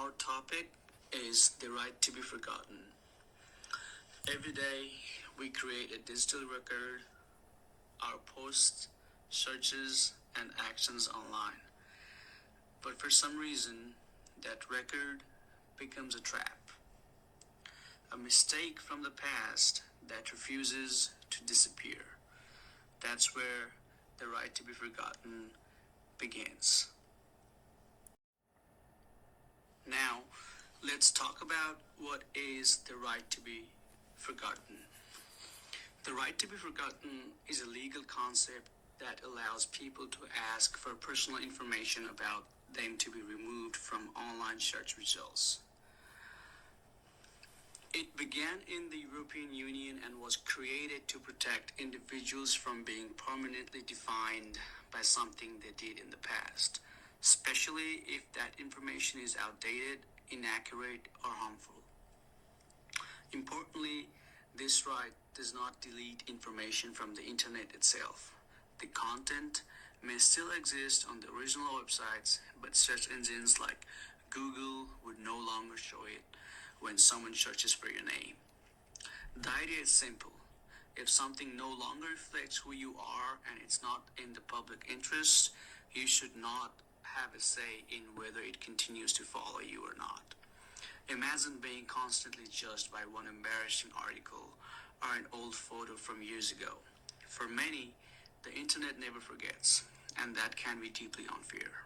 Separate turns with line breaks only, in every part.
Our topic is the right to be forgotten. Every day we create a digital record, our posts, searches, and actions online. But for some reason, that record becomes a trap, a mistake from the past that refuses to disappear. That's where the right to be forgotten begins. Now, let's talk about what is the right to be forgotten. The right to be forgotten is a legal concept that allows people to ask for personal information about them to be removed from online search results. It began in the European Union and was created to protect individuals from being permanently defined by something they did in the past, especially if that information is outdated, inaccurate, or harmful. Importantly, this right does not delete information from the internet itself. The content may still exist on the original websites, but search engines like Google would no longer show it when someone searches for your name. The idea is simple. If something no longer reflects who you are and it's not in the public interest, you should not have a say in whether it continues to follow you or not. Imagine being constantly judged by one embarrassing article or an old photo from years ago. For many, the internet never forgets, and that can be deeply unfair.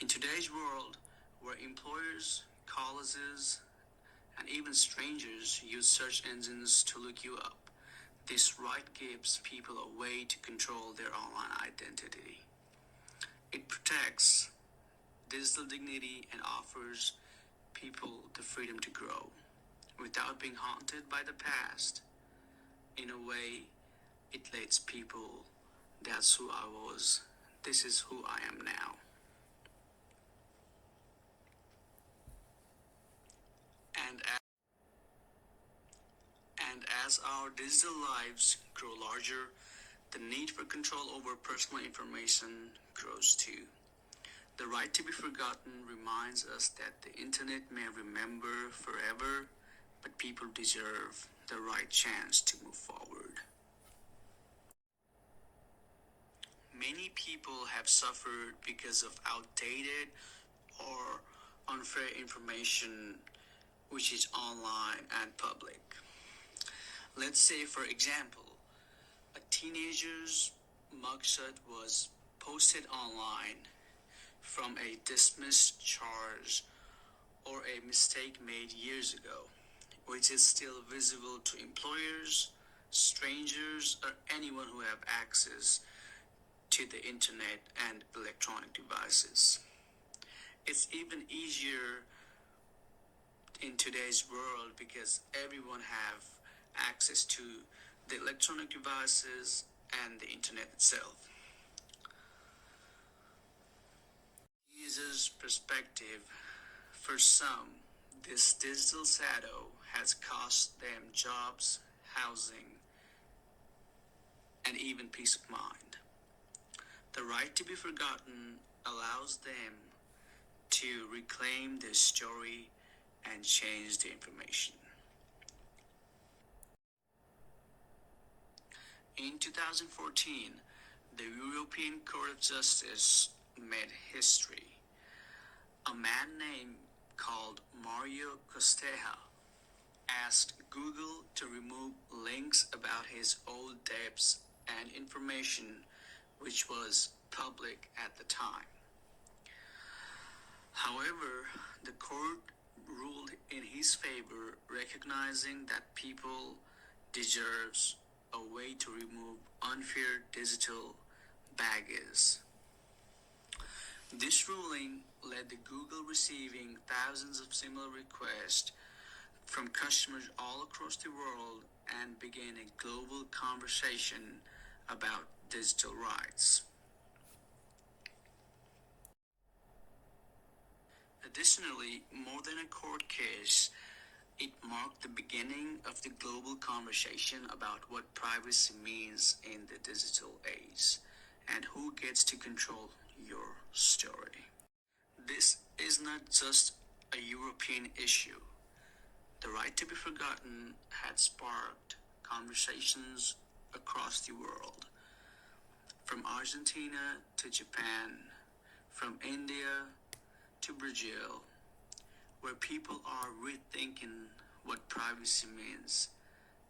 In today's world, where employers, colleges, and even strangers use search engines to look you up, this right gives people a way to control their online identity. It protects digital dignity and offers people the freedom to grow without being haunted by the past. In a way, it lets people, that's who I was, this is who I am now. And as our digital lives grow larger, the need for control over personal information grows too. The right to be forgotten reminds us that the internet may remember forever, but people deserve the right chance to move forward. Many people have suffered because of outdated or unfair information which is online and public. Let's say, for example, a teenager's mugshot was posted online from a dismissed charge or a mistake made years ago, which is still visible to employers, strangers, or anyone who have access to the internet and electronic devices. It's even easier in today's world because everyone have access to the electronic devices and the internet itself. User's perspective, for some, this digital shadow has cost them jobs, housing, and even peace of mind. The right to be forgotten allows them to reclaim their story and change the information. In 2014, the European Court of Justice made history. A man named called Mario Costeja asked Google to remove links about his old debts and information which was public at the time. However, the court ruled in his favor, recognizing that people deserves a way to remove unfair digital baggage. This ruling led to Google receiving thousands of similar requests from customers all across the world and began a global conversation about digital rights. Additionally, more than a court case, it marked the beginning of the global conversation about what privacy means in the digital age and who gets to control your story. This is is not just a European issue. The right to be forgotten had sparked conversations across the world, from Argentina to Japan, from India to Brazil, where people are rethinking what privacy means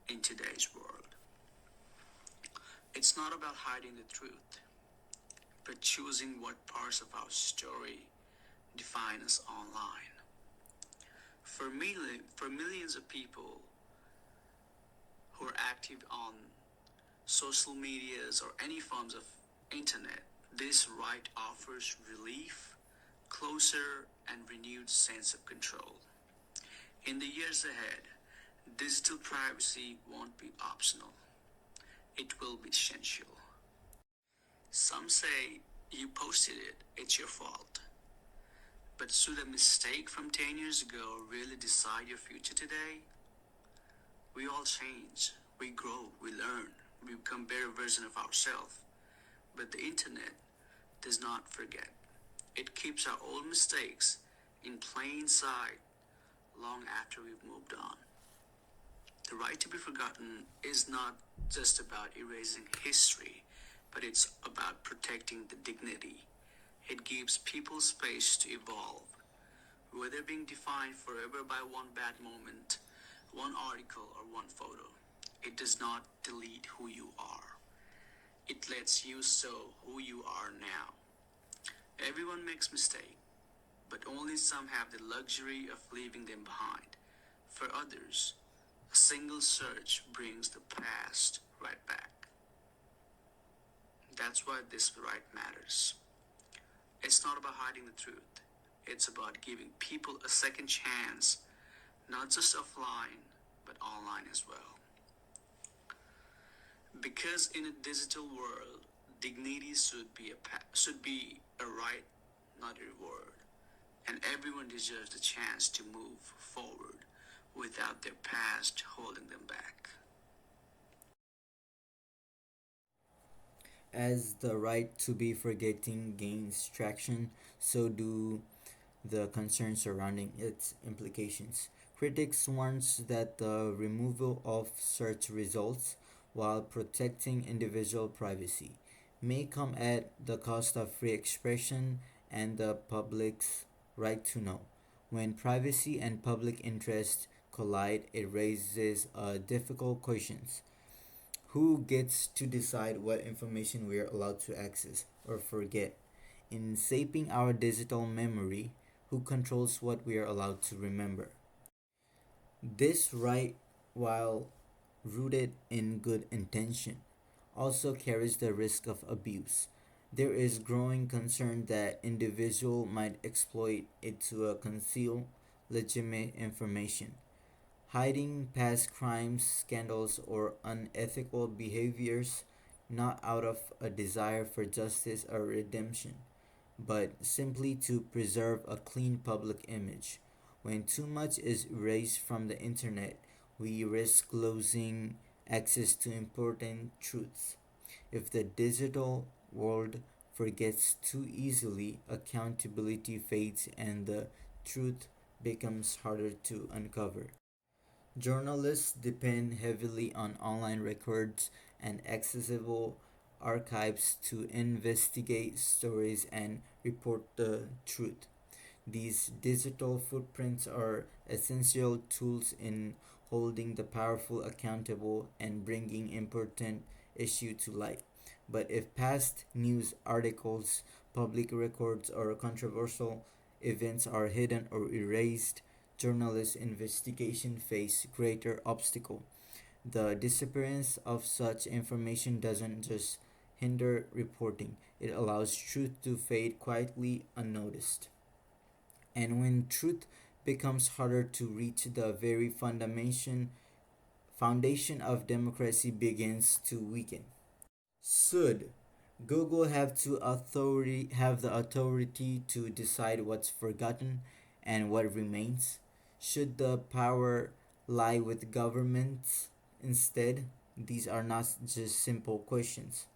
in today's world. It's not about hiding the truth, but choosing what parts of our story define us online. For millions of people who are active on social medias or any forms of internet, this right offers relief, closer, and renewed sense of control. In the years ahead, digital privacy won't be optional. It will be essential. Some say you posted it, it's your fault. But should a mistake from 10 years ago really decide your future today? We all change, we grow, we learn, we become better versions of ourselves. But the internet does not forget. It keeps our old mistakes in plain sight long after we've moved on. The right to be forgotten is not just about erasing history, but it's about protecting the dignity. It gives people space to evolve, whether being defined forever by one bad moment, one article, or one photo. It does not delete who you are. It lets you show who you are now. Everyone makes mistakes, but only some have the luxury of leaving them behind. For others, a single search brings the past right back. That's why this right matters. It's not about hiding the truth. It's about giving people a second chance, not just offline, but online as well. Because in a digital world, dignity should be a right, not a reward, and everyone deserves the chance to move forward without their past holding them back.
As the right to be forgetting gains traction, so do the concerns surrounding its implications. Critics warn that the removal of search results, while protecting individual privacy, may come at the cost of free expression and the public's right to know. When privacy and public interest collide, it raises difficult questions. Who gets to decide what information we are allowed to access or forget? In shaping our digital memory, who controls what we are allowed to remember? This right, while rooted in good intention, also carries the risk of abuse. There is growing concern that individual might exploit it to conceal legitimate information, hiding past crimes, scandals, or unethical behaviors, not out of a desire for justice or redemption, but simply to preserve a clean public image. When too much is erased from the internet, we risk losing access to important truths. If the digital world forgets too easily, accountability fades and the truth becomes harder to uncover. Journalists depend heavily on online records and accessible archives to investigate stories and report the truth. These digital footprints are essential tools in holding the powerful accountable and bringing important issue to light. But if past news articles, public records, or controversial events are hidden or erased, journalist investigation face greater obstacle. The disappearance of such information doesn't just hinder reporting, it allows truth to fade quietly unnoticed. And when truth becomes harder to reach, the very foundation of democracy begins to weaken. Should Google have the authority to decide what's forgotten and what remains? Should the power lie with governments instead? These are not just simple questions.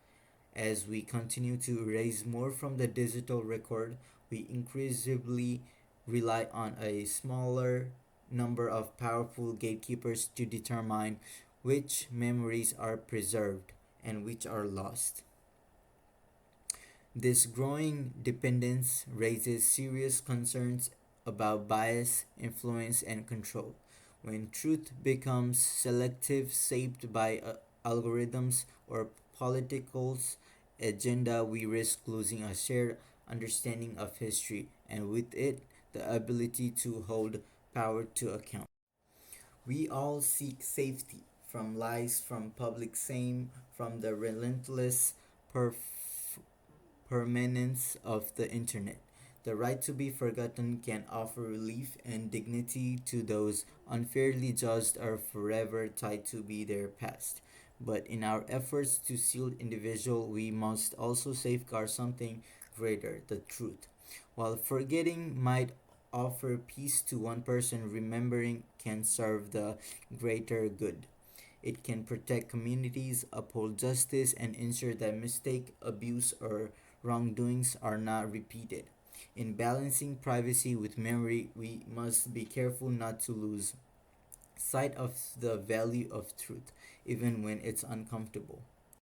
As we continue to erase more from the digital record, we increasingly rely on a smaller number of powerful gatekeepers to determine which memories are preserved and which are lost. This growing dependence raises serious concerns about bias, influence, and control. When truth becomes selective, shaped by algorithms or politicals agenda, we risk losing a shared understanding of history and with it the ability to hold power to account. We all seek safety from lies, from public shame, from the relentless permanence of the internet. The right to be forgotten can offer relief and dignity to those unfairly judged or forever tied to be their past. But in our efforts to shield individual, we must also safeguard something greater, the truth. While forgetting might offer peace to one person, remembering can serve the greater good. It can protect communities, uphold justice, and ensure that mistake, abuse, or wrongdoings are not repeated. In balancing privacy with memory, we must be careful not to lose sight of the value of truth, even when it's uncomfortable.